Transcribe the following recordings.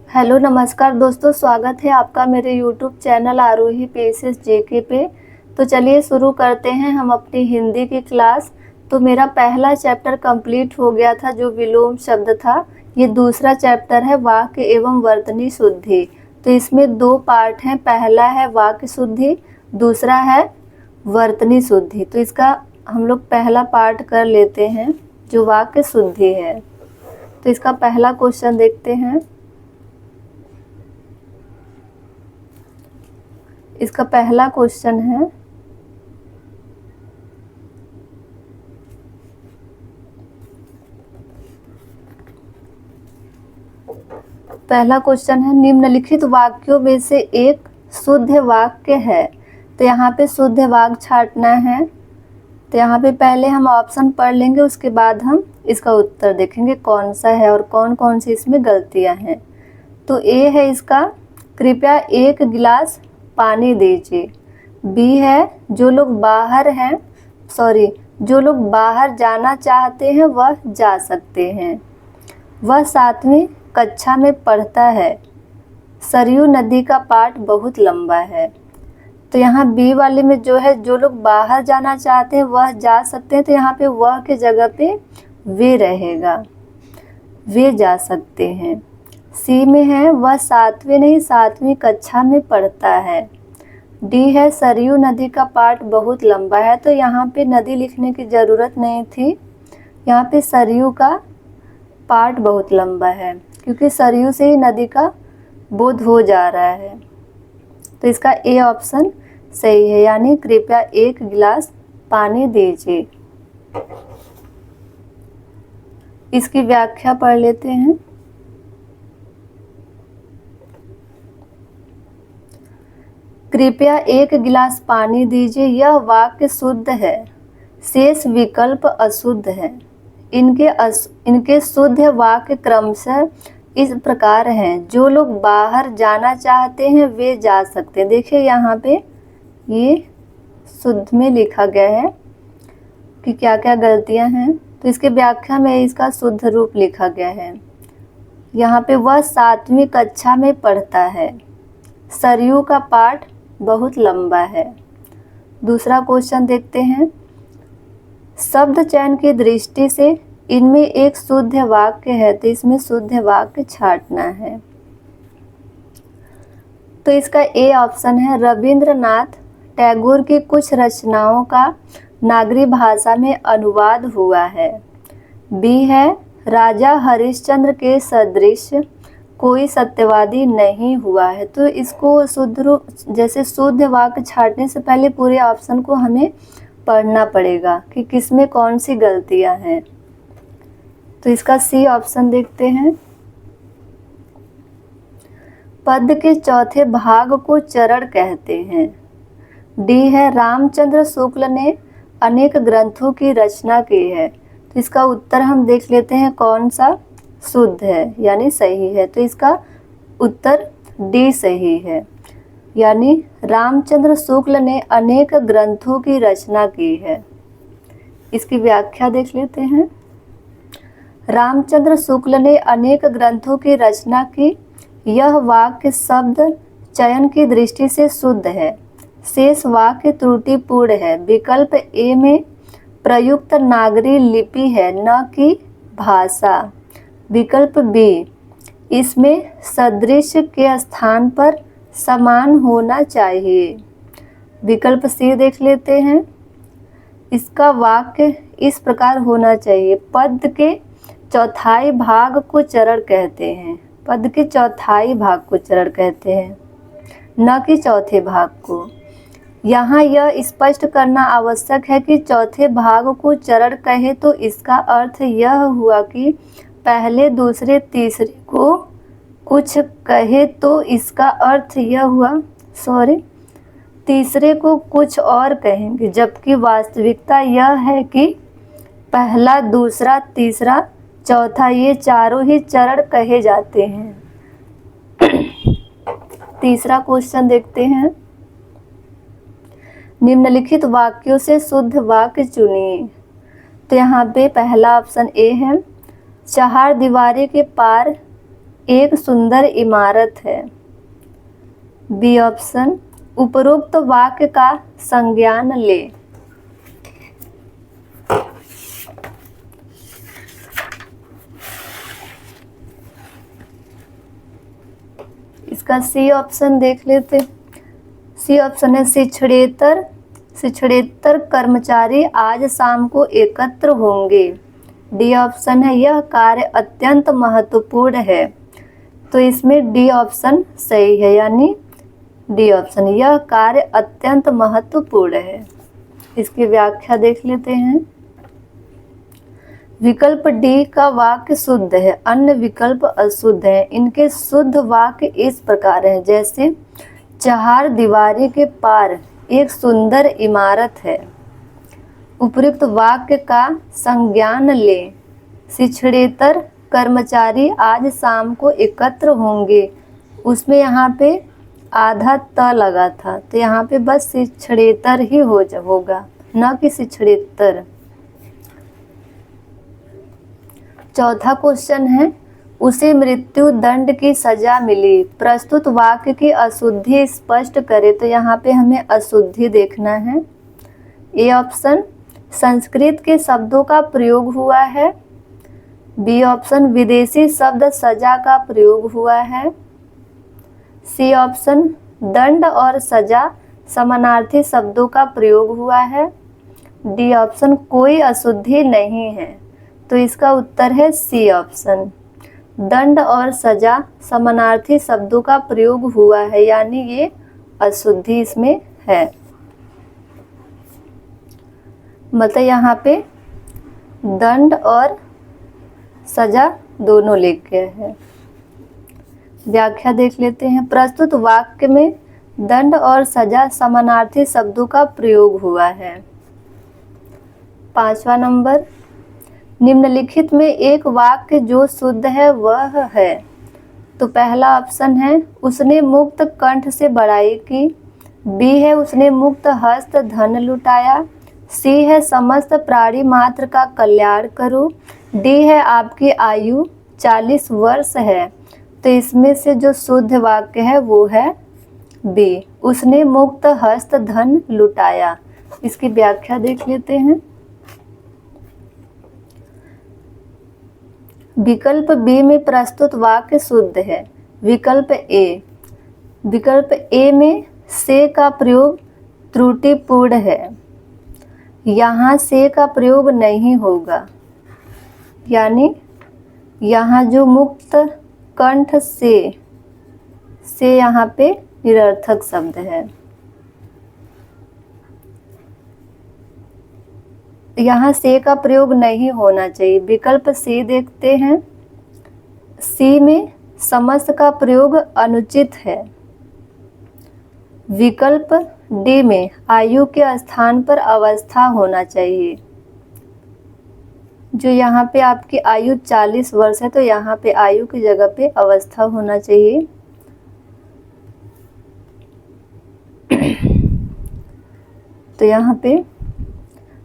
Hello नमस्कार दोस्तों, स्वागत है आपका मेरे यूट्यूब चैनल आरोही पीएसएस जेके पे। तो चलिए शुरू करते हैं हम अपनी हिंदी की क्लास। तो मेरा पहला चैप्टर कंप्लीट हो गया था जो विलोम शब्द था। ये दूसरा चैप्टर है वाक्य एवं वर्तनी शुद्धि। तो इसमें दो पार्ट हैं, पहला है वाक्य शुद्धि, दूसरा है वर्तनी शुद्धि। तो इसका हम लोग पहला पार्ट कर लेते हैं जो वाक्य शुद्धि है। तो इसका पहला क्वेश्चन देखते हैं। इसका पहला क्वेश्चन है, निम्नलिखित वाक्यों में से एक शुद्ध वाक्य है। तो यहाँ पे शुद्ध वाक्य छांटना है। तो यहाँ पे पहले हम ऑप्शन पढ़ लेंगे, उसके बाद हम इसका उत्तर देखेंगे कौन सा है और कौन कौन सी इसमें गलतियाँ हैं। तो ए है इसका, कृपया एक गिलास पानी दीजिए। बी है, जो लोग बाहर जाना चाहते हैं वह जा सकते हैं। वह 7वीं कक्षा में पढ़ता है। सरयू नदी का पाठ बहुत लंबा है। तो यहाँ बी वाले में जो है, जो लोग बाहर जाना चाहते हैं वह जा सकते हैं, तो यहाँ पे वह के जगह पे वे रहेगा, वे जा सकते हैं। सी में है, वह 7वीं कक्षा में पढ़ता है। डी है, सरयू नदी का पाठ बहुत लंबा है। तो यहाँ पे नदी लिखने की ज़रूरत नहीं थी, यहाँ पे सरयू का पाठ बहुत लंबा है, क्योंकि सरयू से ही नदी का बोध हो जा रहा है। तो इसका ए ऑप्शन सही है, यानी कृपया एक गिलास पानी दीजिए। इसकी व्याख्या पढ़ लेते हैं। कृपया एक गिलास पानी दीजिए, यह वाक्य शुद्ध है, शेष विकल्प अशुद्ध है। इनके शुद्ध वाक्य क्रमशः इस प्रकार हैं। जो लोग बाहर जाना चाहते हैं वे जा सकते हैं। देखिए यहाँ पे ये शुद्ध में लिखा गया है कि क्या क्या गलतियां हैं। तो इसके व्याख्या में इसका शुद्ध रूप लिखा गया है। यहाँ पे वह 7वीं कक्षा में पढ़ता है। सरयू का पाठ बहुत लंबा है। दूसरा क्वेश्चन देखते हैं। शब्द चयन की दृष्टि से इनमें एक शुद्ध वाक्य है, तो इसमें शुद्ध वाक्य छांटना है। तो इसका ए ऑप्शन है, रविंद्रनाथ टैगोर की कुछ रचनाओं का नागरी भाषा में अनुवाद हुआ है। बी है, राजा हरिश्चंद्र के सदृश कोई सत्यवादी नहीं हुआ है। तो इसको शुद्ध वाक्य छांटने से पहले पूरे ऑप्शन को हमें पढ़ना पड़ेगा कि किसमें कौन सी गलतियां हैं। तो इसका सी ऑप्शन देखते हैं। पद के चौथे भाग को चरण कहते हैं। डी है, रामचंद्र शुक्ल ने अनेक ग्रंथों की रचना की है। तो इसका उत्तर हम देख लेते हैं कौन सा शुद्ध है यानी सही है। तो इसका उत्तर डी सही है, यानी रामचंद्र शुक्ल ने अनेक ग्रंथों की रचना की है। इसकी व्याख्या देख लेते हैं। रामचंद्र शुक्ल ने अनेक ग्रंथों की रचना की, यह वाक्य शब्द चयन की दृष्टि से शुद्ध है, शेष वाक्य त्रुटिपूर्ण है। विकल्प ए में प्रयुक्त नागरी लिपि है, न कि भाषा। विकल्प बी, इसमें सदृश के स्थान पर समान होना चाहिए। विकल्प सी देख लेते हैं। इसका वाक्य इस प्रकार होना चाहिए, पद के चौथाई भाग को चरण कहते हैं। पद के चौथाई भाग को चरण कहते हैं, न कि चौथे भाग को। यहाँ यह स्पष्ट करना आवश्यक है कि चौथे भाग को चरण कहे तो इसका अर्थ यह हुआ कि पहले दूसरे तीसरे को कुछ कहे, तो इसका अर्थ यह हुआ तीसरे को कुछ और कहेंगे, जबकि वास्तविकता यह है कि पहला, दूसरा, तीसरा, चौथा ये चारों ही चरण कहे जाते हैं। तीसरा क्वेश्चन देखते हैं। निम्नलिखित वाक्यों से शुद्ध वाक्य चुनिए। तो यहाँ पे पहला ऑप्शन ए है, चार दीवारी के पार एक सुंदर इमारत है। बी ऑप्शन, उपरोक्त वाक्य का संज्ञान ले। इसका सी ऑप्शन देख लेते। सी ऑप्शन है शिक्षणेतर कर्मचारी आज शाम को एकत्र होंगे। डी ऑप्शन है यह कार्य अत्यंत महत्वपूर्ण है। तो इसमें डी ऑप्शन सही है, यानी डी ऑप्शन, यह कार्य अत्यंत महत्वपूर्ण है। इसकी व्याख्या देख लेते हैं। विकल्प डी का वाक्य शुद्ध है, अन्य विकल्प अशुद्ध है। इनके शुद्ध वाक्य इस प्रकार है, जैसे चार दीवारी के पार एक सुंदर इमारत है। उपयुक्त वाक्य का संज्ञान ले। शिक्षणेतर कर्मचारी आज शाम को एकत्र होंगे। उसमें यहाँ पे आधा त लगा था, तो यहाँ पे बस शिक्षणेतर ही होगा, न कि शिक्षणेतर। चौथा क्वेश्चन है, उसे मृत्यु दंड की सजा मिली। प्रस्तुत वाक्य की अशुद्धि स्पष्ट करे। तो यहाँ पे हमें अशुद्धि देखना है। ए ऑप्शन, संस्कृत के शब्दों का प्रयोग हुआ है। बी ऑप्शन, विदेशी शब्द सजा का प्रयोग हुआ है। सी ऑप्शन, दंड और सजा समानार्थी शब्दों का प्रयोग हुआ है। डी ऑप्शन, कोई अशुद्धि नहीं है। तो इसका उत्तर है सी ऑप्शन, दंड और सजा समानार्थी शब्दों का प्रयोग हुआ है, यानी ये अशुद्धि इसमें है। मतलब यहाँ पे दंड और सजा दोनों लिख गए हैं। व्याख्या देख लेते हैं। प्रस्तुत वाक्य में दंड और सजा समानार्थी शब्दों का प्रयोग हुआ है। 5वां नंबर, निम्नलिखित में एक वाक्य जो शुद्ध है वह है। तो पहला ऑप्शन है, उसने मुक्त कंठ से बड़ाई की। बी है, उसने मुक्त हस्त धन लुटाया। सी है, समस्त प्राणी मात्र का कल्याण करो। डी है, आपकी आयु 40 वर्ष है। तो इसमें से जो शुद्ध वाक्य है वो है बी, उसने मुक्त हस्त धन लुटाया। इसकी व्याख्या देख लेते हैं। विकल्प बी में प्रस्तुत वाक्य शुद्ध है। विकल्प ए में से का प्रयोग त्रुटिपूर्ण है। यहाँ से का प्रयोग नहीं होगा, यानी यहाँ जो मुक्त कंठ से यहाँ पे निरर्थक शब्द है। यहाँ से का प्रयोग नहीं होना चाहिए। विकल्प सी देखते हैं। सी में समस्त का प्रयोग अनुचित है। विकल्प डी में आयु के स्थान पर अवस्था होना चाहिए। जो यहाँ पे आपकी आयु 40 वर्ष है, तो यहाँ पे आयु की जगह पे अवस्था होना चाहिए। तो यहाँ पे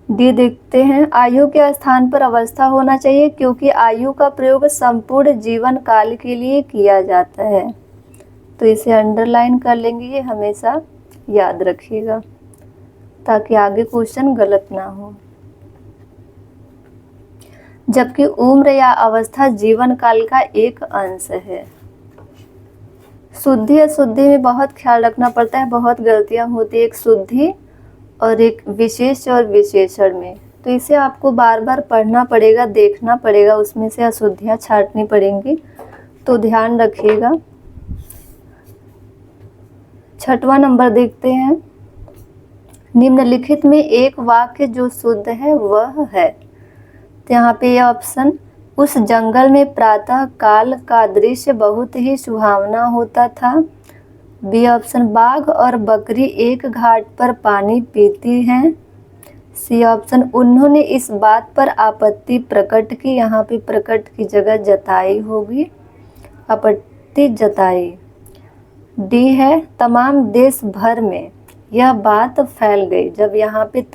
डी देखते हैं, आयु के स्थान पर अवस्था होना चाहिए, क्योंकि आयु का प्रयोग संपूर्ण जीवन काल के लिए किया जाता है। तो इसे अंडरलाइन कर लेंगे, ये हमेशा याद रखिएगा ताकि आगे क्वेश्चन गलत ना हो। जबकि उम्र या अवस्था जीवन काल का एक अंश है। शुद्धि अशुद्धि में बहुत ख्याल रखना पड़ता है, बहुत गलतियां होती है एक शुद्धि और एक विशेष और विशेषण में। तो इसे आपको बार बार पढ़ना पड़ेगा, देखना पड़ेगा, उसमें से अशुद्धियां छांटनी पड़ेंगी, तो ध्यान रखिएगा। 6वां नंबर देखते हैं। निम्नलिखित में एक वाक्य जो शुद्ध है वह है। तो यहाँ पे यह ऑप्शन, उस जंगल में प्रातः काल का दृश्य बहुत ही सुहावना होता था। बी ऑप्शन, बाघ और बकरी एक घाट पर पानी पीती हैं। सी ऑप्शन, उन्होंने इस बात पर आपत्ति प्रकट की। यहाँ पे प्रकट की जगह जताई होगी, आपत्ति जताई। डी है, तमाम देश भर में यह बात फैल गई। जब यहाँ पे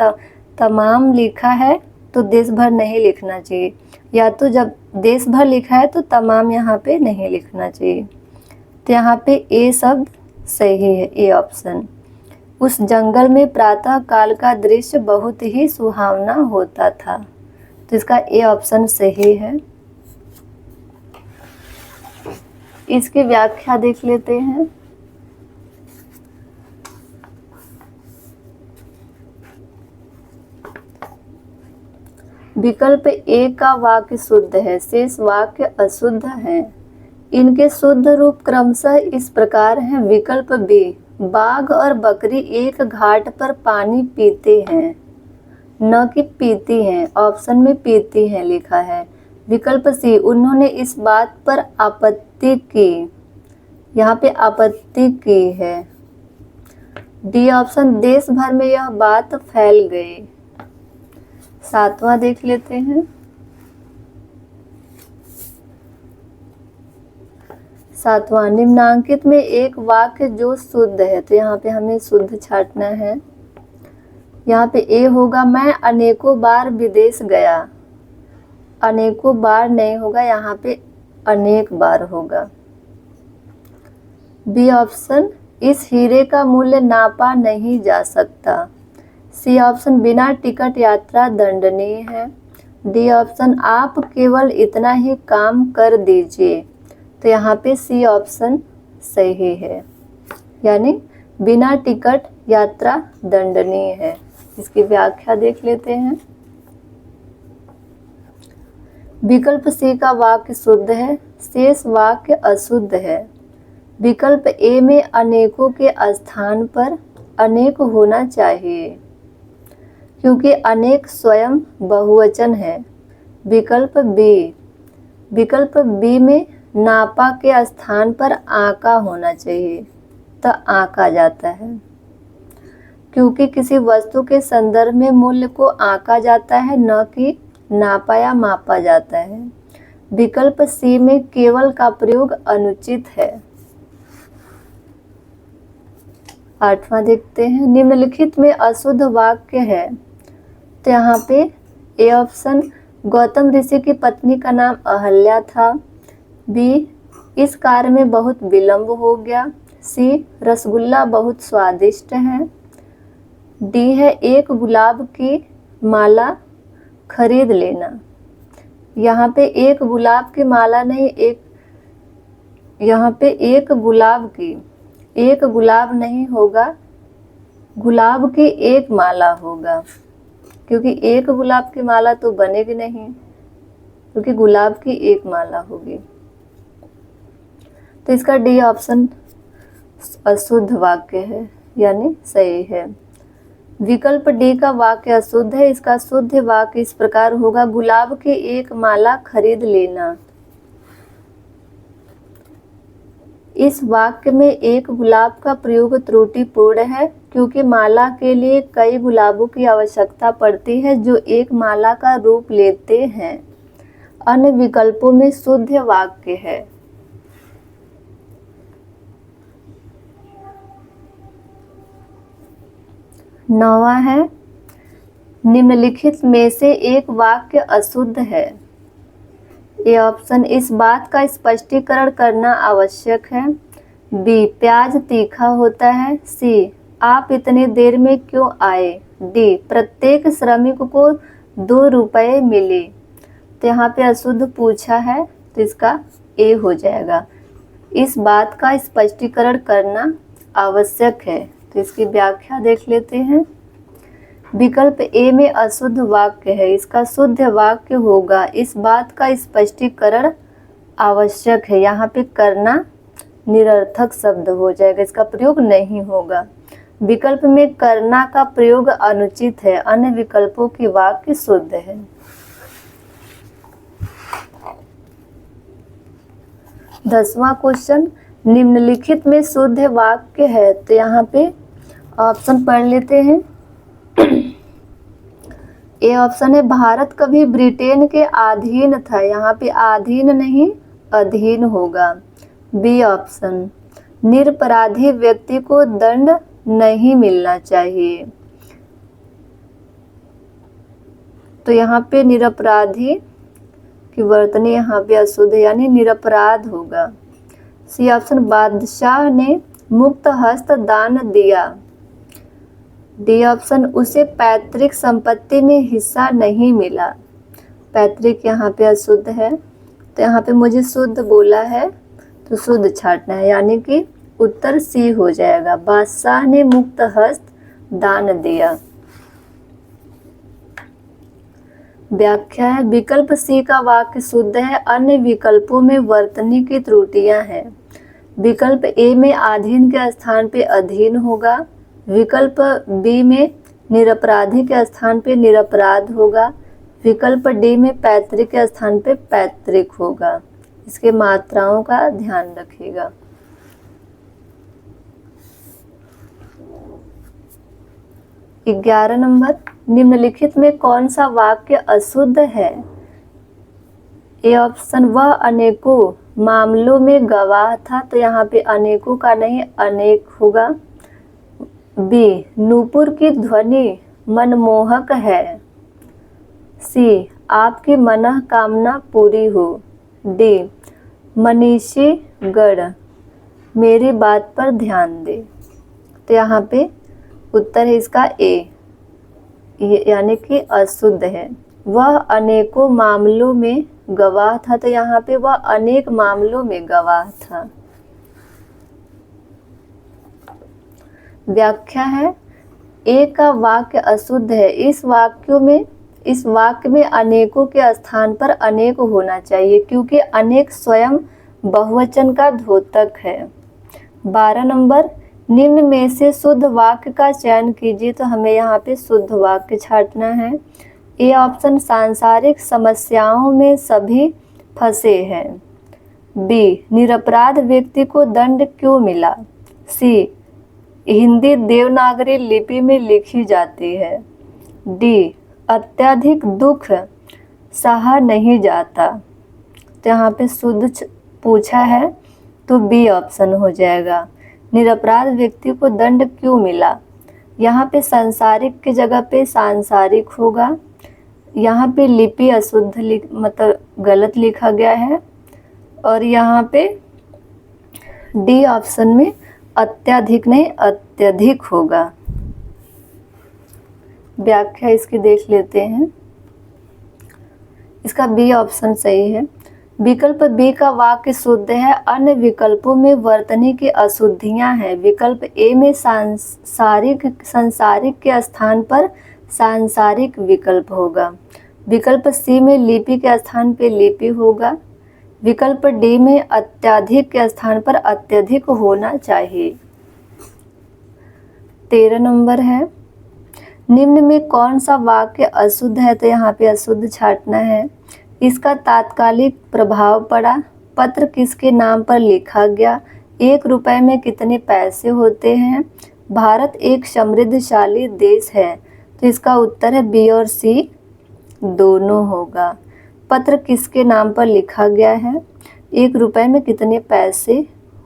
तमाम लिखा है तो देश भर नहीं लिखना चाहिए, या तो जब देश भर लिखा है तो तमाम यहाँ पे नहीं लिखना चाहिए। तो यहाँ पे ए शब्द सही है, ए ऑप्शन। उस जंगल में प्रातः काल का दृश्य बहुत ही सुहावना होता था। तो इसका ए ऑप्शन सही है। इसकी व्याख्या देख लेते हैं। विकल्प ए का वाक्य शुद्ध है, शेष वाक्य अशुद्ध है। इनके शुद्ध रूप क्रमशः इस प्रकार हैं। विकल्प बी, बाघ और बकरी एक घाट पर पानी पीते हैं, न कि पीती हैं। ऑप्शन में पीती हैं लिखा है। विकल्प सी, उन्होंने इस बात पर आपत्ति की, यहाँ पे आपत्ति की है। डी ऑप्शन, देश भर में यह बात फैल गई। सातवां देख लेते हैं। सातवां, निम्नांकित में एक वाक्य जो शुद्ध है। तो यहाँ पे हमें शुद्ध छांटना है। यहाँ पे ए होगा, मैं अनेकों बार विदेश गया। अनेकों बार नहीं होगा, यहाँ पे अनेक बार होगा। बी ऑप्शन, इस हीरे का मूल्य नापा नहीं जा सकता। सी ऑप्शन, बिना टिकट यात्रा दंडनीय है। डी ऑप्शन, आप केवल इतना ही काम कर दीजिए। तो यहाँ पे सी ऑप्शन सही है, यानी बिना टिकट यात्रा दंडनीय है। इसकी व्याख्या देख लेते हैं। विकल्प सी का वाक्य शुद्ध है, शेष वाक्य अशुद्ध है। विकल्प ए में अनेकों के स्थान पर अनेक होना चाहिए, क्योंकि अनेक स्वयं बहुवचन है। विकल्प बी में नापा के स्थान पर आका होना चाहिए, तो आका जाता है, क्योंकि किसी वस्तु के संदर्भ में मूल्य को आका जाता है, न कि नापा या मापा जाता है। विकल्प सी में केवल का प्रयोग अनुचित है। आठवां देखते हैं। निम्नलिखित में अशुद्ध वाक्य है। तो यहाँ पे ए ऑप्शन, गौतम ऋषि की पत्नी का नाम अहल्या था। बी, इस कार्य में बहुत विलंब हो गया। सी, रसगुल्ला बहुत स्वादिष्ट है। डी है, एक गुलाब की माला खरीद लेना। यहाँ पे एक गुलाब की माला नहीं, यहाँ पे एक गुलाब नहीं होगा, गुलाब की एक माला होगा, क्योंकि एक गुलाब की माला तो बनेगी नहीं, क्योंकि गुलाब की एक माला होगी। तो इसका डी ऑप्शन अशुद्ध वाक्य है, यानी सही है। विकल्प डी का वाक्य अशुद्ध है। इसका शुद्ध वाक्य इस प्रकार होगा, गुलाब की एक माला खरीद लेना। इस वाक्य में एक गुलाब का प्रयोग त्रुटिपूर्ण है, क्योंकि माला के लिए कई गुलाबों की आवश्यकता पड़ती है जो एक माला का रूप लेते हैं। अन्य विकल्पों में शुद्ध वाक्य है। नौवां है, निम्नलिखित में से एक वाक्य अशुद्ध है। ए ऑप्शन, इस बात का स्पष्टीकरण करना आवश्यक है। बी, प्याज तीखा होता है। सी, आप इतनी देर में क्यों आए। डी, प्रत्येक श्रमिक को 2 रुपये मिले। तो यहाँ पे अशुद्ध पूछा है, तो इसका ए हो जाएगा। इस बात का स्पष्टीकरण करना आवश्यक है। तो इसकी व्याख्या देख लेते हैं। विकल्प ए में अशुद्ध वाक्य है। इसका शुद्ध वाक्य होगा, इस बात का स्पष्टीकरण आवश्यक है। यहाँ पे करना निरर्थक शब्द हो जाएगा, इसका प्रयोग नहीं होगा। विकल्प में करना का प्रयोग अनुचित है। अन्य विकल्पों के वाक्य शुद्ध है। दसवां क्वेश्चन, निम्नलिखित में शुद्ध वाक्य है। तो यहाँ पे ऑप्शन पढ़ लेते हैं। ए ऑप्शन है, भारत कभी ब्रिटेन के अधीन था। यहाँ पे अधीन नहीं, अधीन होगा। बी ऑप्शन, निरपराधी व्यक्ति को दंड नहीं मिलना चाहिए। तो यहाँ पे निरपराधी की वर्तनी यहाँ पे अशुद्ध है, यानी निरपराध होगा। सी ऑप्शन, बादशाह ने मुक्त हस्त दान दिया। डी ऑप्शन, उसे पैतृक संपत्ति में हिस्सा नहीं मिला। पैतृक यहाँ पे अशुद्ध है, तो यहाँ पे मुझे शुद्ध बोला है तो शुद्ध छांटना है, यानी कि उत्तर सी हो जाएगा, बादशाह ने मुक्त हस्त दान दिया। व्याख्या है, विकल्प सी का वाक्य शुद्ध है, अन्य विकल्पों में वर्तनी की त्रुटियां हैं। विकल्प ए में आधीन के स्थान पे अधीन होगा, विकल्प बी में निरपराधी के स्थान पे निरपराध होगा, विकल्प डी में पैतृक के स्थान पे पैतृक होगा। इसके मात्राओं का ध्यान रखिएगा। ग्यारह नंबर, निम्नलिखित में कौन सा वाक्य अशुद्ध है? ए ऑप्शन, वह अनेकों मामलों में गवाह था, तो यहाँ पे अनेकों का नहीं अनेक होगा। बी, नूपुर की ध्वनि मनमोहक है। सी, आपकी मनोकामना पूरी हो। डी, मनीषी गण मेरी बात पर ध्यान दे। तो यहाँ पे उत्तर है इसका ए, यानी कि अशुद्ध है। वह अनेकों मामलों में गवाह था, तो यहाँ पे वह अनेक मामलों में गवाह था। व्याख्या है, ए का वाक्य अशुद्ध है। इस वाक्य में अनेकों के स्थान पर अनेक होना चाहिए, क्योंकि अनेक स्वयं बहुवचन का द्योतक है। 12 नंबर, निम्न में से शुद्ध वाक्य का चयन कीजिए। तो हमें यहाँ पे शुद्ध वाक्य छांटना है। ए ऑप्शन, सांसारिक समस्याओं में सभी फंसे हैं। बी, निरपराध व्यक्ति को दंड क्यों मिला। सी, हिंदी देवनागरी लिपि में लिखी जाती है। डी, अत्यधिक दुख सहा नहीं जाता। तो यहाँ पे शुद्ध पूछा है, तो बी ऑप्शन हो जाएगा, निरपराध व्यक्ति को दंड क्यों मिला। यहाँ पे सांसारिक की जगह पे सांसारिक होगा। यहाँ पे लिपि अशुद्ध मतलब गलत लिखा गया है, और यहाँ पे डी ऑप्शन में अत्यधिक नहीं अत्यधिक होगा। व्याख्या इसकी देख लेते हैं। इसका बी ऑप्शन सही है। विकल्प बी का वाक्य शुद्ध है, अन्य विकल्पों में वर्तनी की अशुद्धियां हैं। विकल्प ए में सांसारिक के स्थान पर सांसारिक विकल्प होगा। विकल्प सी में लिपि के स्थान पे लिपि होगा। विकल्प डी में अत्यधिक के स्थान पर अत्यधिक होना चाहिए। 13 नंबर है, निम्न में कौन सा वाक्य अशुद्ध है। तो यहाँ पे अशुद्ध छांटना है। इसका तात्कालिक प्रभाव पड़ा। पत्र किसके नाम पर लिखा गया। 1 रुपए में कितने पैसे होते हैं। भारत एक समृद्धशाली देश है। तो इसका उत्तर है बी और सी दोनों होगा। पत्र किसके नाम पर लिखा गया है। 1 रुपए में कितने पैसे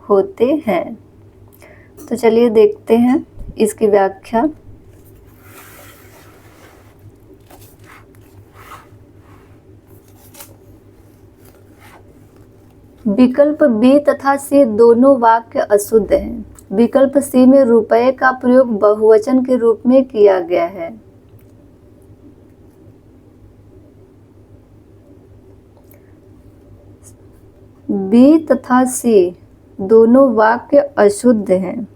होते हैं। तो चलिए देखते हैं इसकी व्याख्या। विकल्प बी तथा सी दोनों वाक्य अशुद्ध हैं। विकल्प सी में रुपए का प्रयोग बहुवचन के रूप में किया गया है। बी तथा सी दोनों वाक्य अशुद्ध हैं।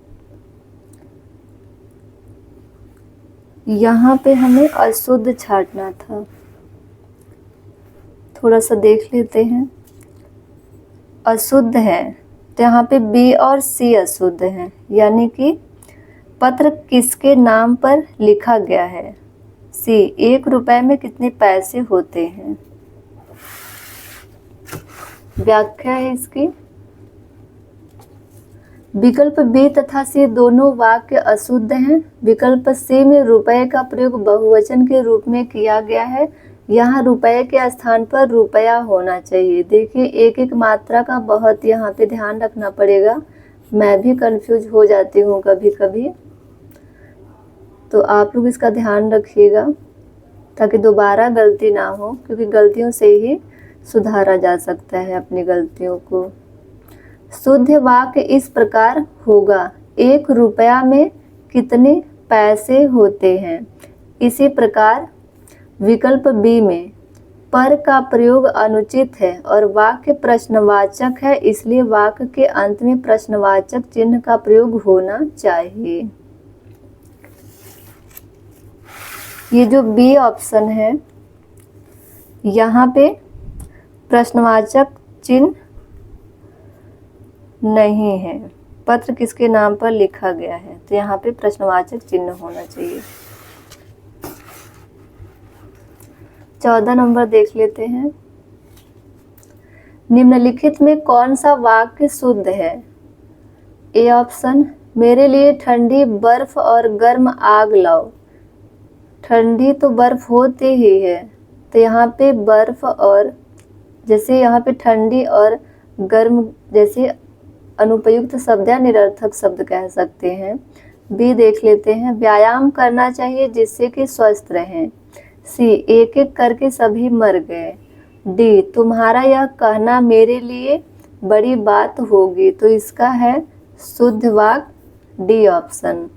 यहाँ पे हमें अशुद्ध छांटना था, थोड़ा सा देख लेते हैं। अशुद्ध है, तो यहाँ पे बी और सी अशुद्ध हैं, यानी कि पत्र किसके नाम पर लिखा गया है। सी, 1 रुपए में कितने पैसे होते हैं। व्याख्या है इसकी। विकल्प बी तथा सी दोनों वाक्य अशुद्ध हैं। विकल्प सी में रुपए का प्रयोग बहुवचन के रूप में किया गया है। यहाँ रुपए के स्थान पर रुपया होना चाहिए। देखिए एक एक मात्रा का बहुत यहाँ पे ध्यान रखना पड़ेगा। मैं भी कंफ्यूज हो जाती हूँ कभी कभी, तो आप लोग इसका ध्यान रखिएगा। ताकि दोबारा गलती ना हो, क्योंकि गलतियों से ही सुधारा जा सकता है अपनी गलतियों को। शुद्ध वाक्य इस प्रकार होगा, 1 रुपया में कितने पैसे होते हैं। इसी प्रकार विकल्प बी में पर का प्रयोग अनुचित है और वाक्य प्रश्नवाचक है, इसलिए वाक्य के अंत में प्रश्नवाचक चिन्ह का प्रयोग होना चाहिए। ये जो बी ऑप्शन है, यहाँ पे प्रश्नवाचक चिन्ह नहीं है, पत्र किसके नाम पर लिखा गया है, तो यहाँ पे प्रश्नवाचक चिन्ह होना चाहिए। 14 नंबर देख लेते हैं। निम्नलिखित में कौन सा वाक्य शुद्ध है। ए ऑप्शन, मेरे लिए ठंडी बर्फ और गर्म आग लाओ। ठंडी तो बर्फ होती ही है, तो यहाँ पे बर्फ और, जैसे यहाँ पे ठंडी और गर्म जैसे अनुपयुक्त शब्द या निरर्थक शब्द कह सकते हैं। बी देख लेते हैं, व्यायाम करना चाहिए जिससे कि स्वस्थ रहें। सी, एक एक करके सभी मर गए। डी, तुम्हारा यह कहना मेरे लिए बड़ी बात होगी, तो इसका है शुद्ध वाक्य डी ऑप्शन,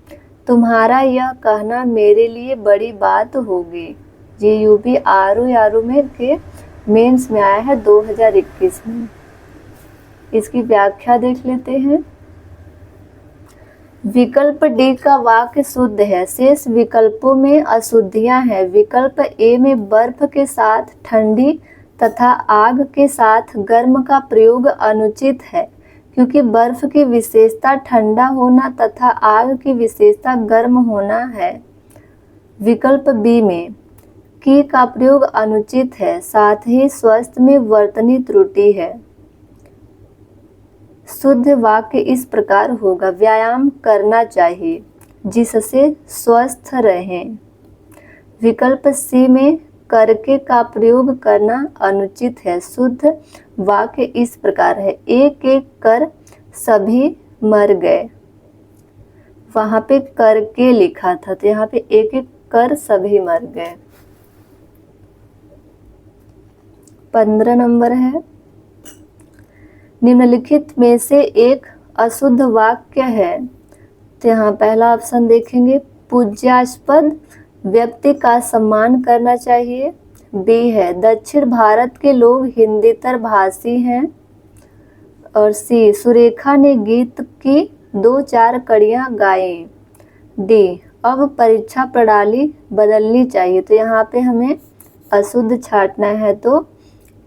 तुम्हारा यह कहना मेरे लिए बड़ी बात होगी। ये यूपी आरओ में के मेंस में आया है 2021 में। इसकी व्याख्या देख लेते हैं। विकल्प डी का वाक्य शुद्ध है, शेष विकल्पों में अशुद्धियां हैं। विकल्प ए में बर्फ के साथ ठंडी तथा आग के साथ गर्म का प्रयोग अनुचित है, क्योंकि बर्फ की विशेषता ठंडा होना तथा आग की विशेषता गर्म होना है। विकल्प बी में की का प्रयोग अनुचित है, साथ ही स्वस्थ में वर्तनी त्रुटि है। शुद्ध वाक्य इस प्रकार होगा, व्यायाम करना चाहिए जिससे स्वस्थ रहें। विकल्प सी में करके का प्रयोग करना अनुचित है। शुद्ध वाक्य इस प्रकार है, एक एक कर सभी मर गए। वहाँ पे करके लिखा था, तो यहाँ पे एक एक कर सभी मर गए। 15 नंबर है, निम्नलिखित में से एक अशुद्ध वाक्य है। तो यहाँ पहला ऑप्शन देखेंगे, पूज्यास्पद व्यक्ति का सम्मान करना चाहिए। बी है, दक्षिण भारत के लोग हिंदीतर भाषी हैं। और सी, सुरेखा ने गीत की 2-4 कड़ियाँ गाईं। डी, अब परीक्षा प्रणाली बदलनी चाहिए। तो यहाँ पे हमें अशुद्ध छांटना है, तो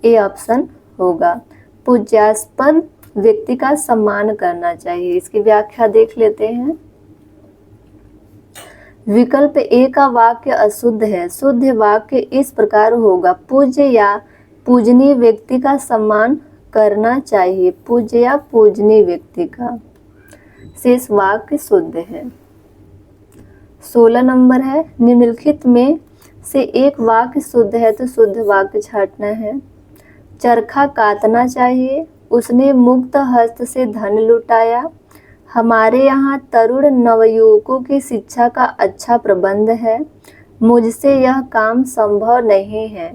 ए ऑप्शन होगा, पूज्यास्पद व्यक्ति का सम्मान करना चाहिए। इसकी व्याख्या देख लेते हैं। विकल्प ए का वाक्य अशुद्ध है। शुद्ध वाक्य इस प्रकार होगा, पूज्य या पूजनीय व्यक्ति का सम्मान करना चाहिए। पूज्य या पूजनीय व्यक्ति का। शेष वाक्य शुद्ध है। 16 नंबर है, निम्नलिखित में से एक वाक्य शुद्ध है, तो शुद्ध वाक्य छांटना है। चरखा काटना चाहिए, उसने मुक्त हस्त से धन लुटाया। हमारे यहाँ तरुण नवयुवकों की शिक्षा का अच्छा प्रबंध है। मुझसे यह काम संभव नहीं है,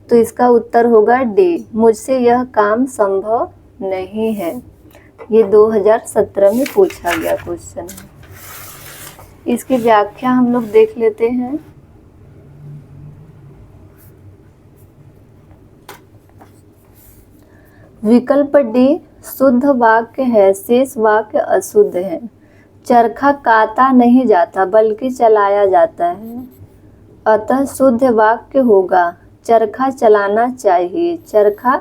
तो इसका उत्तर होगा डी, मुझसे यह काम संभव नहीं है। ये 2017 में पूछा गया क्वेश्चन है। इसकी व्याख्या हम लोग देख लेते हैं। विकल्प डी शुद्ध वाक्य है, शेष वाक्य अशुद्ध है। चरखा काटा नहीं जाता बल्कि चलाया जाता है, अतः शुद्ध वाक्य होगा, चरखा चलाना चाहिए, चरखा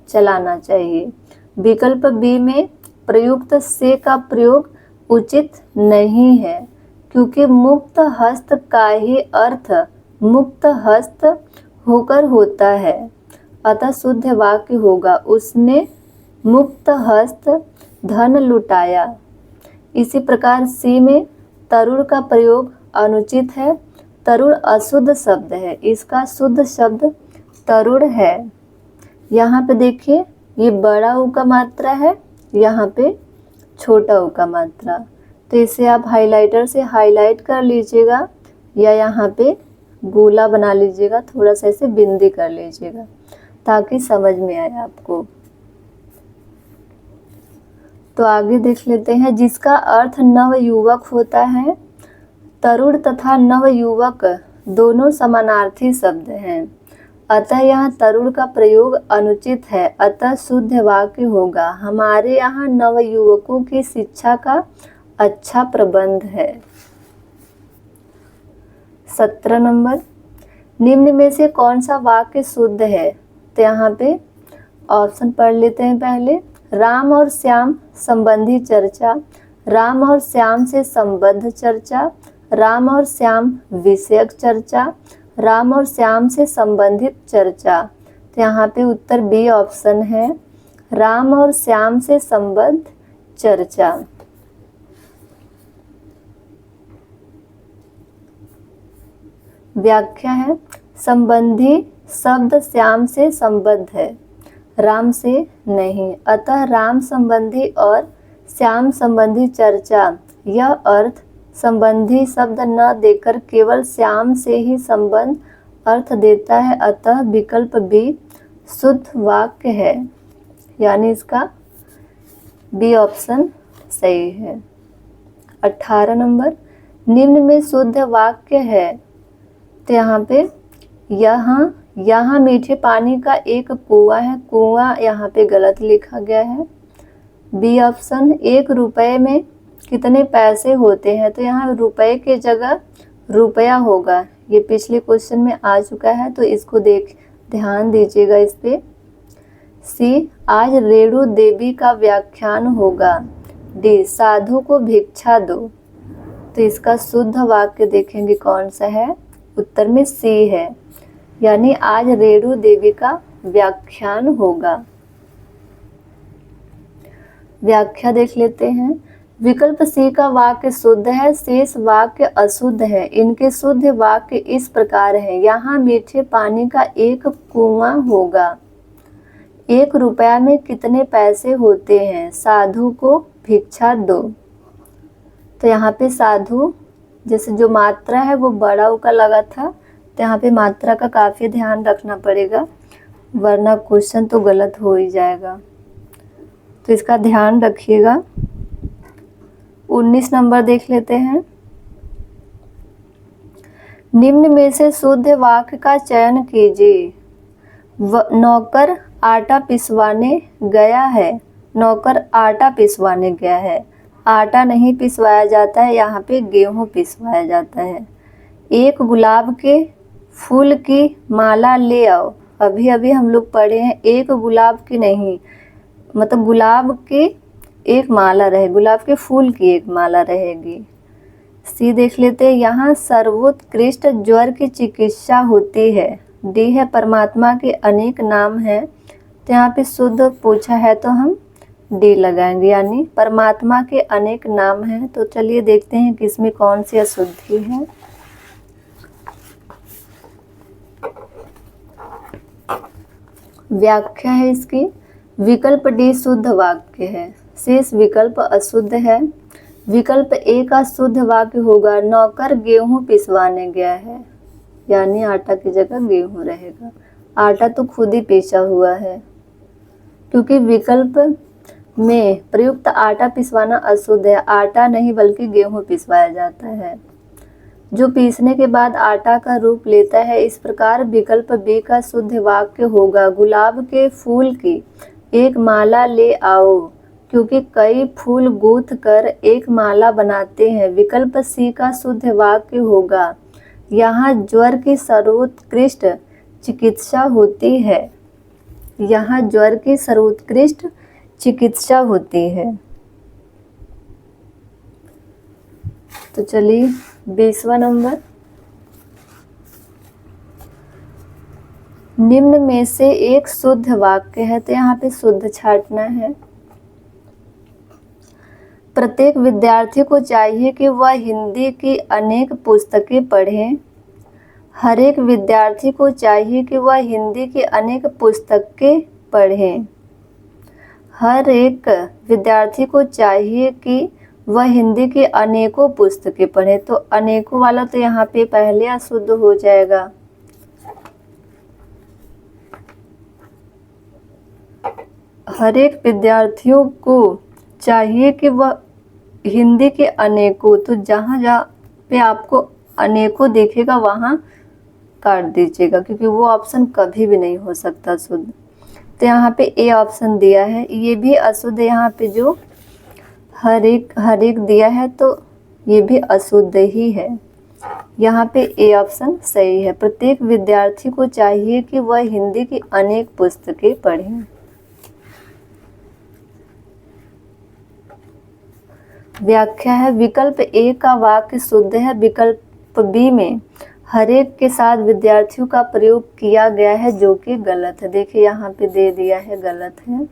चलाना चाहिए। विकल्प बी में प्रयुक्त से का प्रयोग उचित नहीं है, क्योंकि मुक्त हस्त का ही अर्थ मुक्त हस्त होकर होता है, अतः शुद्ध वाक्य होगा, उसने मुक्त हस्त धन लुटाया। इसी प्रकार सी में तरुण का प्रयोग अनुचित है। तरुण अशुद्ध शब्द है, इसका शुद्ध शब्द तरुण है। यहाँ पे देखिए, ये बड़ा ऊ का मात्रा है, यहाँ पे छोटा ऊ का मात्रा, तो इसे आप हाइलाइटर से हाईलाइट कर लीजिएगा या यहाँ पे गोला बना लीजिएगा, थोड़ा सा ऐसे बिंदी कर लीजिएगा ताकि समझ में आए आपको। तो आगे देख लेते हैं, जिसका अर्थ नवयुवक होता है। तरुण तथा नवयुवक दोनों समानार्थी शब्द हैं, अतः यहाँ तरुण का प्रयोग अनुचित है, अतः शुद्ध वाक्य होगा, हमारे यहाँ नवयुवकों की शिक्षा का अच्छा प्रबंध है। 17 नंबर, निम्न में से कौन सा वाक्य शुद्ध है? तो यहाँ पे ऑप्शन पढ़ लेते हैं पहले। राम और श्याम संबंधी चर्चा, राम और श्याम से संबद्ध चर्चा, राम और श्याम विषयक चर्चा, राम और श्याम से संबंधित चर्चा। तो यहाँ पे उत्तर बी ऑप्शन है, राम और श्याम से संबद्ध चर्चा। व्याख्या है, संबंधी शब्द श्याम से संबद्ध है, राम से नहीं, अतः राम संबंधी और श्याम संबंधी चर्चा यह अर्थ संबंधी शब्द न देकर केवल श्याम से ही संबंध अर्थ देता है, अतः विकल्प बी शुद्ध वाक्य है, यानी इसका बी ऑप्शन सही है। 18 नंबर, निम्न में शुद्ध वाक्य है। तो यहाँ पे यहाँ मीठे पानी का एक कुआं है, कुआं यहाँ पे गलत लिखा गया है। बी ऑप्शन, 1 रुपए में कितने पैसे होते हैं? तो यहाँ रुपए के जगह रुपया होगा, ये पिछले क्वेश्चन में आ चुका है, तो इसको ध्यान दीजिएगा इस पे। सी, आज रेणु देवी का व्याख्यान होगा। डी, साधु को भिक्षा दो। तो इसका शुद्ध वाक्य देखेंगे कौन सा है, उत्तर में सी है, यानी आज रेणु देवी का व्याख्यान होगा। व्याख्या देख लेते हैं, विकल्प सी का वाक्य शुद्ध है, शेष वाक्य अशुद्ध है। इनके शुद्ध वाक्य इस प्रकार है, यहाँ मीठे पानी का एक कुआं होगा, 1 रुपया में कितने पैसे होते हैं? साधु को भिक्षा दो। तो यहाँ पे साधु जैसे जो मात्रा है वो बड़ा उका लगा था, तो यहाँ पे मात्रा का काफ़ी ध्यान रखना पड़ेगा, वरना क्वेश्चन तो गलत हो ही जाएगा, तो इसका ध्यान रखिएगा। 19 नंबर देख लेते हैं, निम्न में से शुद्ध वाक्य का चयन कीजिए। नौकर आटा पिसवाने गया है, नौकर आटा पिसवाने गया है, आटा नहीं पिसवाया जाता है, यहाँ पे गेहूँ पिसवाया जाता है। 1 गुलाब के फूल की माला ले आओ, अभी अभी हम लोग पढ़े हैं, 1 गुलाब की नहीं, मतलब गुलाब की एक माला रहे, गुलाब के फूल की एक माला रहेगी। सी देख लेते हैं, यहाँ सर्वोत्कृष्ट ज्वर की चिकित्सा होती है। डी है, परमात्मा के अनेक नाम हैं, तो यहाँ पे शुद्ध पूछा है तो हम डी लगाएंगे, यानी परमात्मा के अनेक नाम हैं। तो चलिए देखते हैं कि इसमें कौन सी अशुद्धि है। व्याख्या है इसकी, विकल्प डी शुद्ध वाक्य है, शेष विकल्प अशुद्ध है। विकल्प ए का शुद्ध वाक्य होगा, नौकर गेहूं पिसवाने गया है, यानी आटा की जगह गेहूं रहेगा, आटा तो खुद ही पीसा हुआ है, क्योंकि विकल्प में प्रयुक्त आटा पिसवाना अशुद्ध है, आटा नहीं बल्कि गेहूं पिसवाया जाता है, जो पीसने के बाद आटा का रूप लेता है। इस प्रकार विकल्प बी का शुद्ध वाक्य होगा, गुलाब के फूल की एक माला ले आओ, क्योंकि कई फूल गूंथ कर एक माला बनाते हैं। विकल्प सी का शुद्ध वाक्य होगा, यहाँ ज्वर की सर्वोत्कृष्ट चिकित्सा होती है, यहाँ ज्वर की सर्वोत्कृष्ट चिकित्सा होती है। तो चलिए 20वां नंबर, निम्न में से एक शुद्ध वाक्य है, तो यहाँ पे शुद्ध छांटना है। प्रत्येक विद्यार्थी को चाहिए कि वह हिंदी की अनेक पुस्तकें पढ़े। हर एक विद्यार्थी को चाहिए कि वह हिंदी की अनेक पुस्तकें पढ़े। हर एक विद्यार्थी को चाहिए कि वह हिंदी की अनेकों पुस्तकें पढ़े, तो अनेकों वाला तो यहाँ पे पहले अशुद्ध हो जाएगा। हर एक विद्यार्थियों को चाहिए कि वह हिंदी के अनेकों, तो जहाँ जहाँ पे आपको अनेकों दिखेगा वहाँ काट दीजिएगा, क्योंकि वो ऑप्शन कभी भी नहीं हो सकता शुद्ध। तो यहाँ पे ए ऑप्शन दिया है, ये भी अशुद्ध। यहाँ पे जो हर एक दिया है तो ये भी अशुद्ध ही है। यहाँ पे ए ऑप्शन सही है। प्रत्येक विद्यार्थी को चाहिए कि वह हिंदी की अनेक पुस्तकें पढ़ें। व्याख्या है, विकल्प ए का वाक्य शुद्ध है, विकल्प बी में हर एक के साथ विद्यार्थियों का प्रयोग किया गया है, जो कि गलत है। देखिए यहाँ पे दे दिया है गलत है,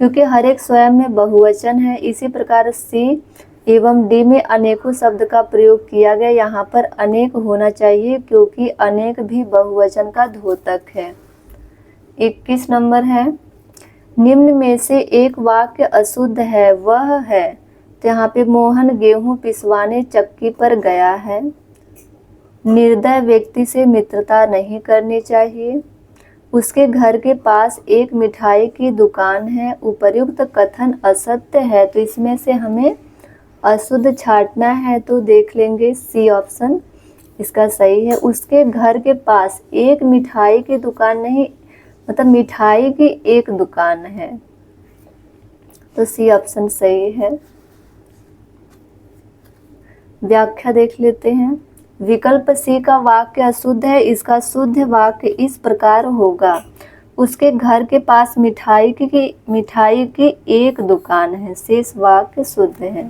क्योंकि हर एक स्वयं में बहुवचन है। इसी प्रकार सी एवं डी में अनेकों शब्द का प्रयोग किया गया, यहाँ पर अनेक होना चाहिए, क्योंकि अनेक भी बहुवचन का द्योतक है। 21 नंबर है, निम्न में से एक वाक्य अशुद्ध है, वह है। तो यहाँ पे मोहन गेहूं पिसवाने चक्की पर गया है। निर्दय व्यक्ति से मित्रता नहीं करनी चाहिए। उसके घर के पास एक मिठाई की दुकान है। उपर्युक्त कथन असत्य है, तो इसमें से हमें अशुद्ध छांटना है, तो देख लेंगे सी ऑप्शन इसका सही है। उसके घर के पास एक मिठाई की दुकान नहीं, मतलब मिठाई की एक दुकान है, तो सी ऑप्शन सही है। व्याख्या देख लेते हैं। विकल्प सी का वाक्य अशुद्ध है, इसका शुद्ध वाक्य इस प्रकार होगा, उसके घर के पास मिठाई की एक दुकान है। शेष वाक्य शुद्ध है।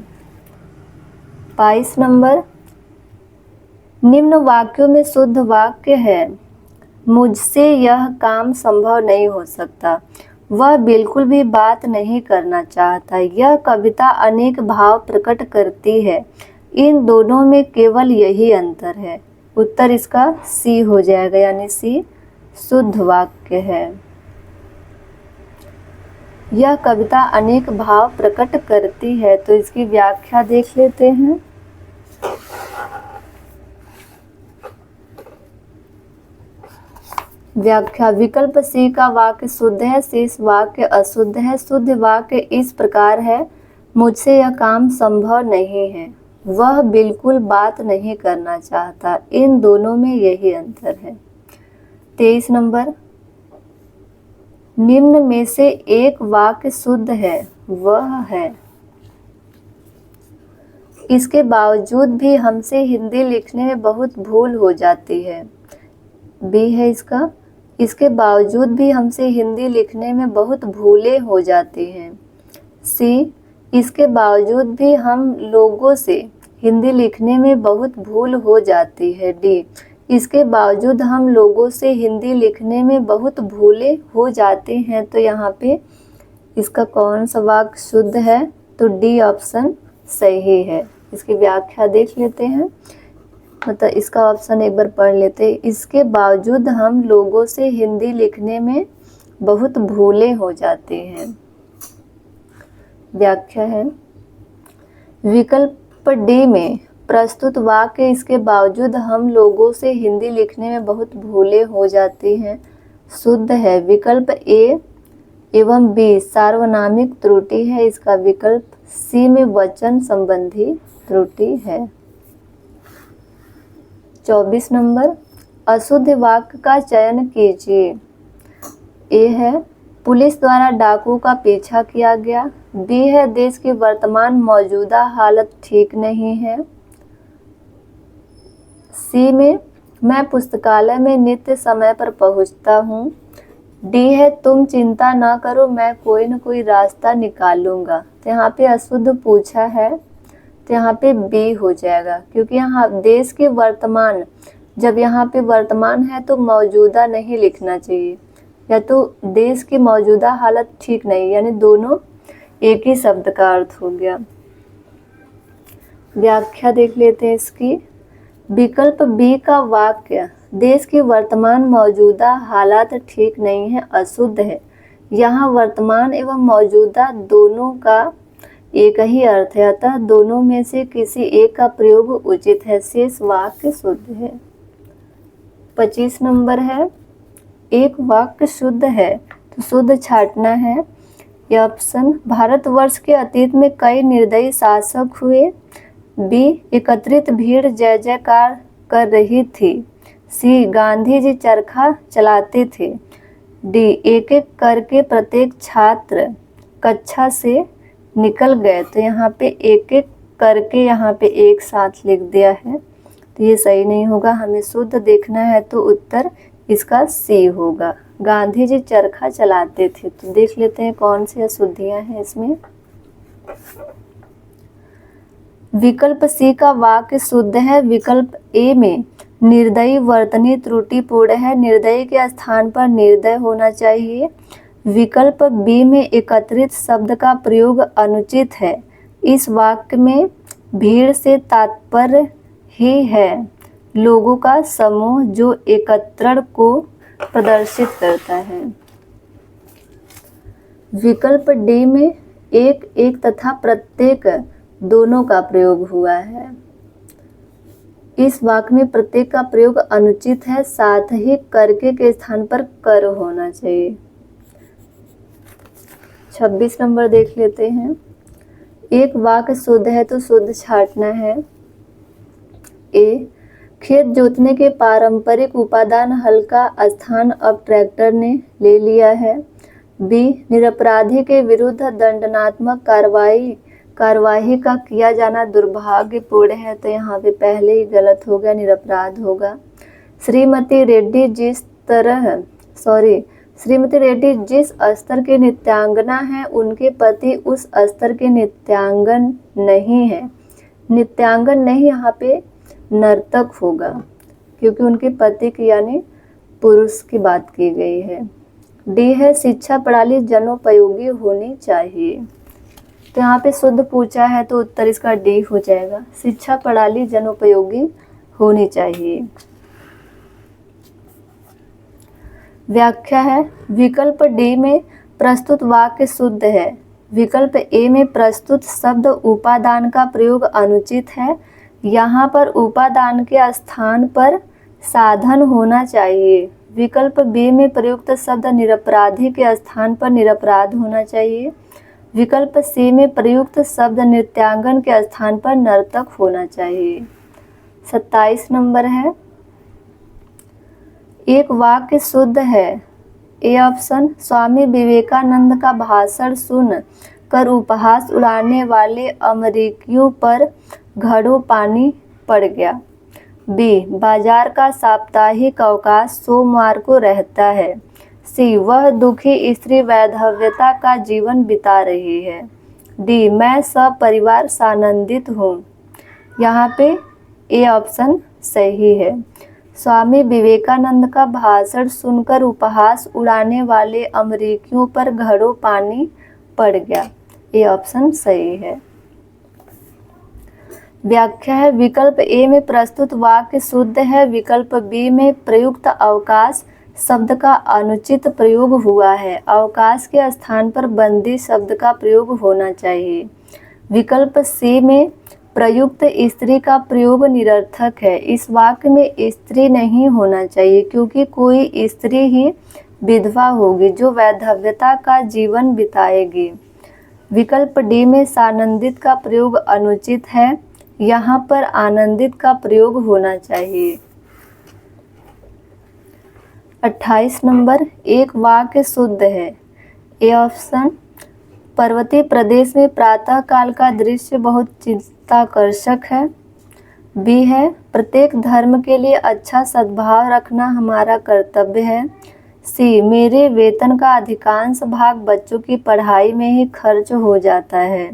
22 नंबर, निम्न वाक्यों में शुद्ध वाक्य है, मुझसे यह काम संभव नहीं हो सकता, वह बिल्कुल भी बात नहीं करना चाहता, यह कविता अनेक भाव प्रकट करती है, इन दोनों में केवल यही अंतर है। उत्तर इसका सी हो जाएगा, यानी सी शुद्ध वाक्य है। यह कविता अनेक भाव प्रकट करती है, तो इसकी व्याख्या देख लेते हैं। व्याख्या, विकल्प सी का वाक्य शुद्ध है, शेष वाक्य अशुद्ध है। शुद्ध वाक्य इस प्रकार है, मुझसे यह काम संभव नहीं है, वह बिल्कुल बात नहीं करना चाहता, इन दोनों में यही अंतर है। 23 नंबर, निम्न में से एक वाक्य शुद्ध है, वह है। इसके बावजूद भी हमसे हिंदी लिखने में बहुत भूल हो जाती है। बी है इसका, इसके बावजूद भी हमसे हिंदी लिखने में बहुत भूलें हो जाती हैं। सी, इसके बावजूद भी हम लोगों से हिंदी लिखने में बहुत भूल हो जाती है। डी, इसके बावजूद हम लोगों से हिंदी लिखने में बहुत भूलें हो जाते हैं, तो यहाँ पे इसका कौन सा वाक्य शुद्ध है, तो डी ऑप्शन सही है। इसकी व्याख्या देख लेते हैं, मतलब इसका ऑप्शन एक बार पढ़ लेते हैं। इसके बावजूद हम लोगों से हिंदी लिखने में बहुत भूलें हो जाती हैं। व्याख्या है, विकल्प डी में प्रस्तुत वाक्य इसके बावजूद हम लोगों से हिंदी लिखने में बहुत भूलें हो जाती हैं शुद्ध है। विकल्प ए एवं बी सार्वनामिक त्रुटि है, इसका विकल्प सी में वचन संबंधी त्रुटि है। 24 नंबर, अशुद्ध वाक्य का चयन कीजिए। ए है, पुलिस द्वारा डाकू का पीछा किया गया। बी है, देश की वर्तमान मौजूदा हालत ठीक नहीं है। सी में, मैं पुस्तकालय में नित्य समय पर पहुंचता हूँ। डी है, तुम चिंता ना करो, मैं कोई न कोई रास्ता निकालूंगा। तो यहाँ पे अशुद्ध पूछा है, तो यहाँ पे बी हो जाएगा, क्योंकि यहाँ देश के वर्तमान, जब यहाँ पे वर्तमान है तो मौजूदा नहीं लिखना चाहिए, या तो देश की मौजूदा हालत ठीक नहीं, यानी दोनों एक ही शब्द का अर्थ हो गया। व्याख्या देख लेते हैं इसकी। विकल्प बी का वाक्य, देश की वर्तमान मौजूदा हालात ठीक नहीं है, अशुद्ध है। यहाँ वर्तमान एवं मौजूदा दोनों का एक ही अर्थ है, अतः दोनों में से किसी एक का प्रयोग उचित है। शेष वाक्य शुद्ध है। 25 नंबर है, एक वाक्य शुद्ध है तो शुद्ध छांटना है। यह ऑप्शन भारतवर्ष के अतीत में कई निर्दयी शासक हुए। बी एकत्रित भीड़ जय जयकार कर रही थी। सी गांधी जी चरखा चलाते थे। डी एक एक करके प्रत्येक छात्र कक्षा से निकल गए। तो यहाँ पे एक एक करके यहाँ पे एक साथ लिख दिया है, तो ये सही नहीं होगा। हमें शुद्ध देखना है तो उत्तर इसका सी होगा, गांधी जी चरखा चलाते थे। तो देख लेते हैं कौन सी अशुद्धियां हैं इसमें। विकल्प सी का वाक्य शुद्ध है। विकल्प ए में निर्दयी वर्तनी त्रुटिपूर्ण है। निर्दयी के स्थान पर निर्दय होना चाहिए। विकल्प बी में एकत्रित शब्द का प्रयोग अनुचित है। इस वाक्य में भीड़ से तात्पर्य ही है लोगों का समूह जो एकत्रण को प्रदर्शित करता है। विकल्प डी में एक एक तथा प्रत्येक दोनों का प्रयोग हुआ है। इस वाक्य में प्रत्येक का प्रयोग अनुचित है, साथ ही करके के स्थान पर कर होना चाहिए। 26 नंबर देख लेते हैं। एक वाक्य शुद्ध है तो शुद्ध छांटना है। ए खेत जोतने के पारंपरिक उपादान हल का स्थान अब ट्रैक्टर ने ले लिया है। बी निरपराधी के विरुद्ध दंडात्मक कार्यवाही का किया जाना दुर्भाग्यपूर्ण है। तो यहाँ पे पहले ही गलत हो गया, निरपराध होगा। श्रीमती रेड्डी जिस स्तर के नृत्यांगना है उनके पति उस स्तर के नृत्यांगन नहीं है। नृत्यांगन नहीं, यहाँ पे नर्तक होगा क्योंकि उनके पति की यानी पुरुष की बात की गई है। डी है शिक्षा प्रणाली जनोपयोगी होनी चाहिए। तो यहाँ पे शुद्ध पूछा है तो उत्तर इसका डी हो जाएगा, शिक्षा प्रणाली जनोपयोगी होनी चाहिए। व्याख्या है विकल्प डी में प्रस्तुत वाक्य शुद्ध है। विकल्प ए में प्रस्तुत शब्द उपादान का प्रयोग अनुचित है। यहाँ पर उपादान के स्थान पर साधन होना चाहिए। विकल्प बी में प्रयुक्त शब्द निरपराधी के स्थान पर निरपराध होना चाहिए। विकल्प सी में प्रयुक्त शब्द नृत्यांगन के स्थान पर नर्तक होना चाहिए। 27 नंबर है, एक वाक्य शुद्ध है। ए ऑप्शन स्वामी विवेकानंद का भाषण सुन कर उपहास उड़ाने वाले अमेरिकियों पर घड़ों पानी पड़ गया। बी बाजार का साप्ताहिक अवकाश सोमवार को रहता है। सी वह दुखी स्त्री वैधव्यता का जीवन बिता रही है। डी मैं सपरिवार सानंदित हूँ। यहाँ पे ए ऑप्शन सही है। स्वामी विवेकानंद का भाषण सुनकर उपहास उड़ाने वाले अमेरिकियों पर घड़ों पानी पड़ गया। ए ऑप्शन सही है। व्याख्या है विकल्प ए में प्रस्तुत वाक्य शुद्ध है। विकल्प बी में प्रयुक्त अवकाश शब्द का अनुचित प्रयोग हुआ है। अवकाश के स्थान पर बंदी शब्द का प्रयोग होना चाहिए। विकल्प सी में प्रयुक्त स्त्री का प्रयोग निरर्थक है। इस वाक्य में स्त्री नहीं होना चाहिए क्योंकि कोई स्त्री ही विधवा होगी जो वैधव्यता का जीवन बिताएगी। विकल्प डी में सानंदित का प्रयोग अनुचित है। यहाँ पर आनंदित का प्रयोग होना चाहिए। 28 नंबर, एक वाक्य शुद्ध है। ए ऑप्शन पर्वतीय प्रदेश में प्रातः काल का दृश्य बहुत चित्ताकर्षक है। बी है प्रत्येक धर्म के लिए अच्छा सद्भाव रखना हमारा कर्तव्य है। सी मेरे वेतन का अधिकांश भाग बच्चों की पढ़ाई में ही खर्च हो जाता है।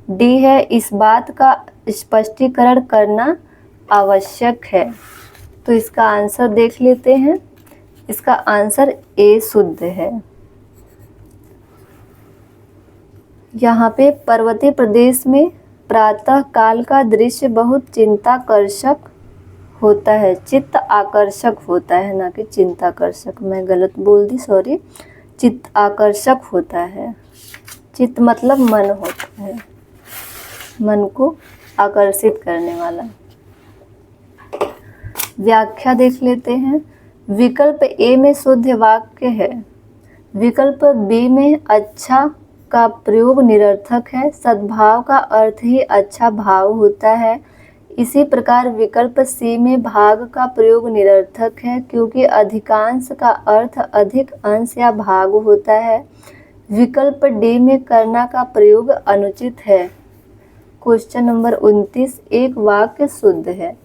डी है इस बात का स्पष्टीकरण करना आवश्यक है। तो इसका आंसर देख लेते हैं। इसका आंसर ए शुद्ध है। यहाँ पे पर्वतीय प्रदेश में प्रातः काल का दृश्य बहुत चिंताकर्षक होता है, चित्त आकर्षक होता है, ना कि चिंताकर्षक। मैं गलत बोल दी, सॉरी। चित्त आकर्षक होता है। चित्त मतलब मन होता है। मन को आकर्षित करने वाला। व्याख्या देख लेते हैं। विकल्प ए में शुद्ध वाक्य है। विकल्प बी में अच्छा का प्रयोग निरर्थक है। सद्भाव का अर्थ ही अच्छा भाव होता है। इसी प्रकार विकल्प सी में भाग का प्रयोग निरर्थक है, क्योंकि अधिकांश का अर्थ अधिक अंश या भाग होता है। विकल्प डी में करना का प्रयोग अनुचित है। क्वेश्चन नंबर 29, एक वाक्य शुद्ध है।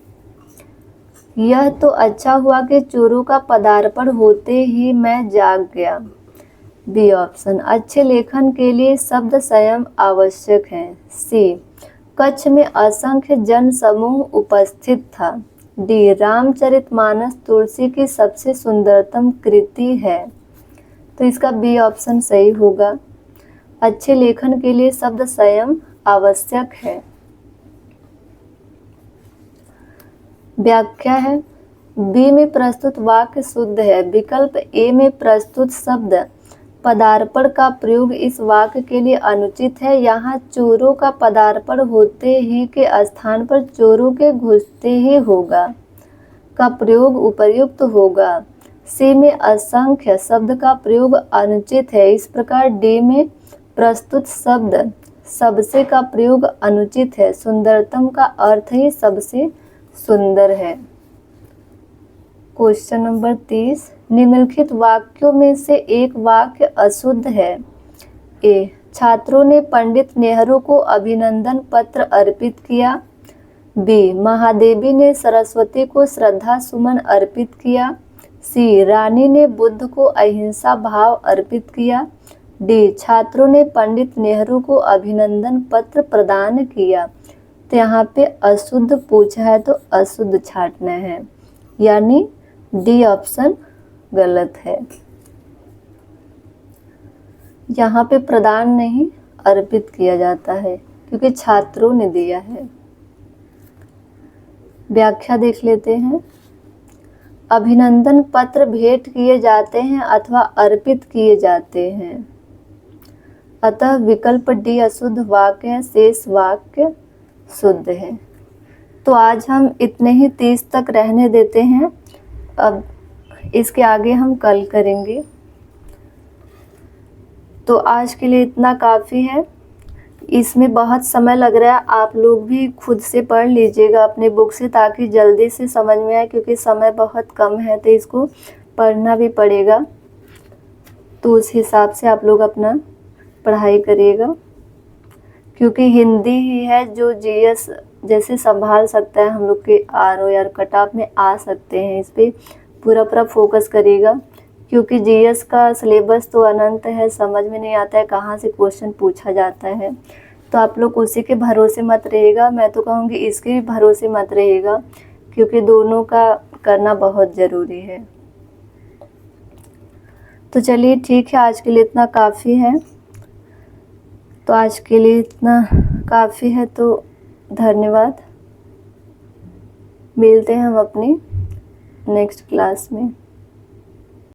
यह तो अच्छा हुआ कि चोरों का पदार्पण होते ही मैं जाग गया। B option. अच्छे लेखन के लिए शब्द संयम आवश्यक है। सी, कक्ष में असंख्य जन समूह उपस्थित था। डी, रामचरितमानस तुलसी की सबसे सुंदरतम कृति है। तो इसका बी ऑप्शन सही होगा। अच्छे लेखन के लिए शब्द संयम आवश्यक है। व्याख्या है। बी में प्रस्तुत वाक्य शुद्ध है। विकल्प ए में प्रस्तुत शब्द पदार्पण का प्रयोग इस वाक्य के लिए अनुचित है। यहाँ चोरों का पदार्पण होते ही के स्थान पर चोरों के घुसते ही होगा का प्रयोग उपर्युक्त होगा। सी में असंख्य शब्द का प्रयोग अनुचित है। इस प्रकार डी में प्रस्तुत शब्द सबसे का प्रयोग अनुचित है। सुंदरतम का अर्थ ही सबसे सुंदर है। क्वेश्चन नंबर 30, निम्नलिखित वाक्यों में से एक वाक्य अशुद्ध है। ए, छात्रों ने पंडित नेहरू को अभिनंदन पत्र अर्पित किया। बी, महादेवी ने सरस्वती को श्रद्धा सुमन अर्पित किया। सी, रानी ने बुद्ध को अहिंसा भाव अर्पित किया। डी, छात्रों ने पंडित नेहरू को अभिनंदन पत्र प्रदान किया। तो यहाँ पे अशुद्ध पूछा है तो अशुद्ध छांटना है, यानी डी ऑप्शन गलत है। यहाँ पे प्रदान नहीं अर्पित किया जाता है, क्योंकि छात्रों ने दिया है। व्याख्या देख लेते हैं। अभिनंदन पत्र भेंट किए जाते हैं अथवा अर्पित किए जाते हैं, अतः विकल्प डी अशुद्ध वाक्य है। शेष वाक्य शुद्ध है। तो आज हम इतने ही 30 तक रहने देते हैं। अब इसके आगे हम कल करेंगे। तो आज के लिए इतना काफ़ी है। इसमें बहुत समय लग रहा है, आप लोग भी खुद से पढ़ लीजिएगा अपने बुक से, ताकि जल्दी से समझ में आए, क्योंकि समय बहुत कम है तो इसको पढ़ना भी पड़ेगा। तो उस हिसाब से आप लोग अपना पढ़ाई करिएगा, क्योंकि हिंदी ही है जो जीएस जैसे संभाल सकता है, हम लोग के आरओ या कट ऑफ में आ सकते हैं। इस पर पूरा फोकस करिएगा, क्योंकि जीएस का सिलेबस तो अनंत है, समझ में नहीं आता है कहाँ से क्वेश्चन पूछा जाता है। तो आप लोग उसी के भरोसे मत रहिएगा, मैं तो कहूँगी इसके भी भरोसे मत रहिएगा, क्योंकि दोनों का करना बहुत ज़रूरी है। तो चलिए ठीक है, आज के लिए इतना काफ़ी है। तो आज के लिए इतना काफ़ी है, तो धन्यवाद। मिलते हैं हम अपनी नेक्स्ट क्लास में।